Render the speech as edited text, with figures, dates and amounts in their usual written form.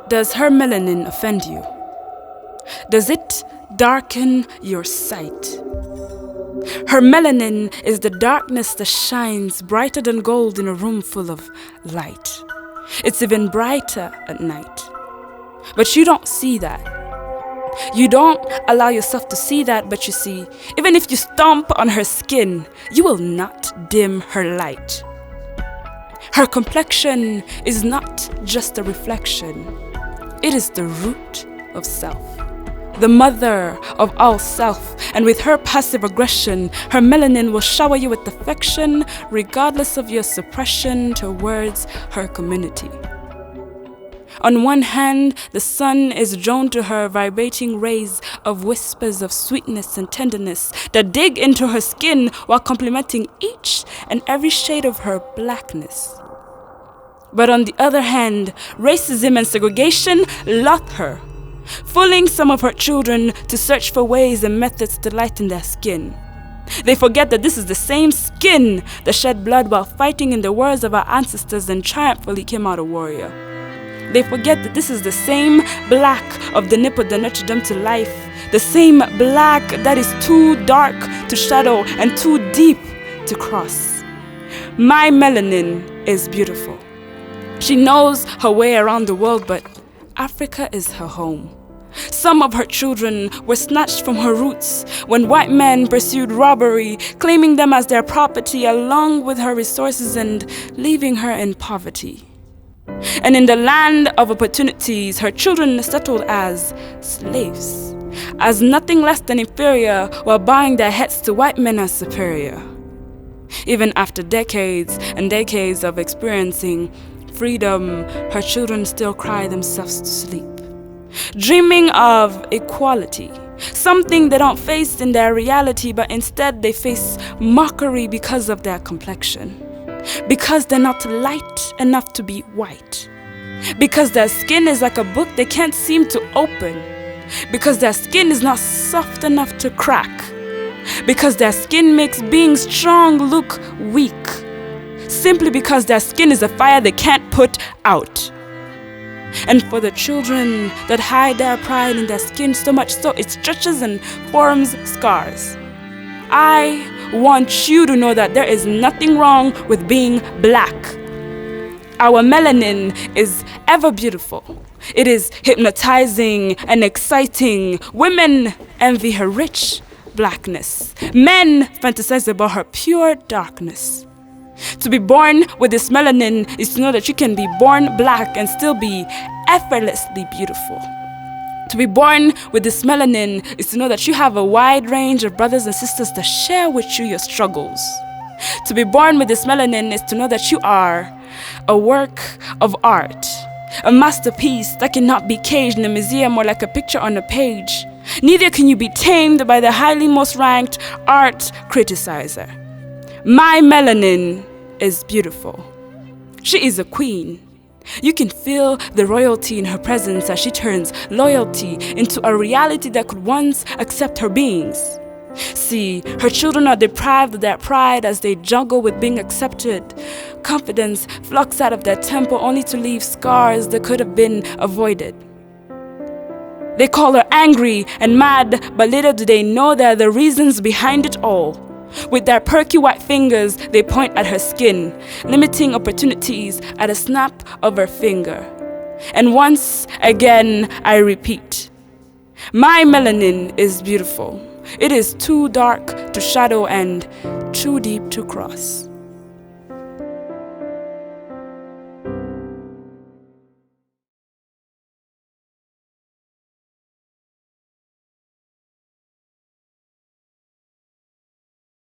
Does her melanin offend you? Does it darken your sight? Her melanin is the darkness that shines brighter than gold in a room full of light. It's even brighter at night. But you don't see that. You don't allow yourself to see that, but you see, even if you stomp on her skin, you will not dim her light. Her complexion is not just a reflection. It is the root of self, the mother of all self, and with her passive aggression, her melanin will shower you with affection regardless of your suppression towards her community. On one hand, the sun is drawn to her vibrating rays of whispers of sweetness and tenderness that dig into her skin while complementing each and every shade of her blackness. But on the other hand, racism and segregation loath her, fooling some of her children to search for ways and methods to lighten their skin. They forget that this is the same skin that shed blood while fighting in the wars of our ancestors and triumphantly came out a warrior. They forget that this is the same black of the nipple that nurtured them to life, the same black that is too dark to shadow and too deep to cross. My melanin is beautiful. She knows her way around the world, but Africa is her home. Some of her children were snatched from her roots when white men pursued robbery, claiming them as their property along with her resources and leaving her in poverty. And in the land of opportunities, her children settled as slaves, as nothing less than inferior, while bowing their heads to white men as superior. Even after decades and decades of experiencing freedom, her children still cry themselves to sleep, dreaming of equality, something they don't face in their reality, but instead they face mockery because of their complexion, because they're not light enough to be white, because their skin is like a book they can't seem to open, because their skin is not soft enough to crack, because their skin makes being strong look weak, simply because their skin is a fire they can't put out. And for the children that hide their pride in their skin so much so it stretches and forms scars, I want you to know that there is nothing wrong with being black. Our melanin is ever beautiful. It is hypnotizing and exciting. Women envy her rich blackness. Men fantasize about her pure darkness. To be born with this melanin is to know that you can be born black and still be effortlessly beautiful. To be born with this melanin is to know that you have a wide range of brothers and sisters that share with you your struggles. To be born with this melanin is to know that you are a work of art, a masterpiece that cannot be caged in a museum or like a picture on a page. Neither can you be tamed by the highly most ranked art criticizer. My melanin is beautiful. She is a queen. You can feel the royalty in her presence as she turns loyalty into a reality that could once accept her beings. See, her children are deprived of their pride as they juggle with being accepted. Confidence flocks out of their temple only to leave scars that could have been avoided. They call her angry and mad, but little do they know there are the reasons behind it all. With their perky white fingers, they point at her skin, limiting opportunities at a snap of her finger. And once again, I repeat, my melanin is beautiful. It is too dark to shadow and too deep to cross.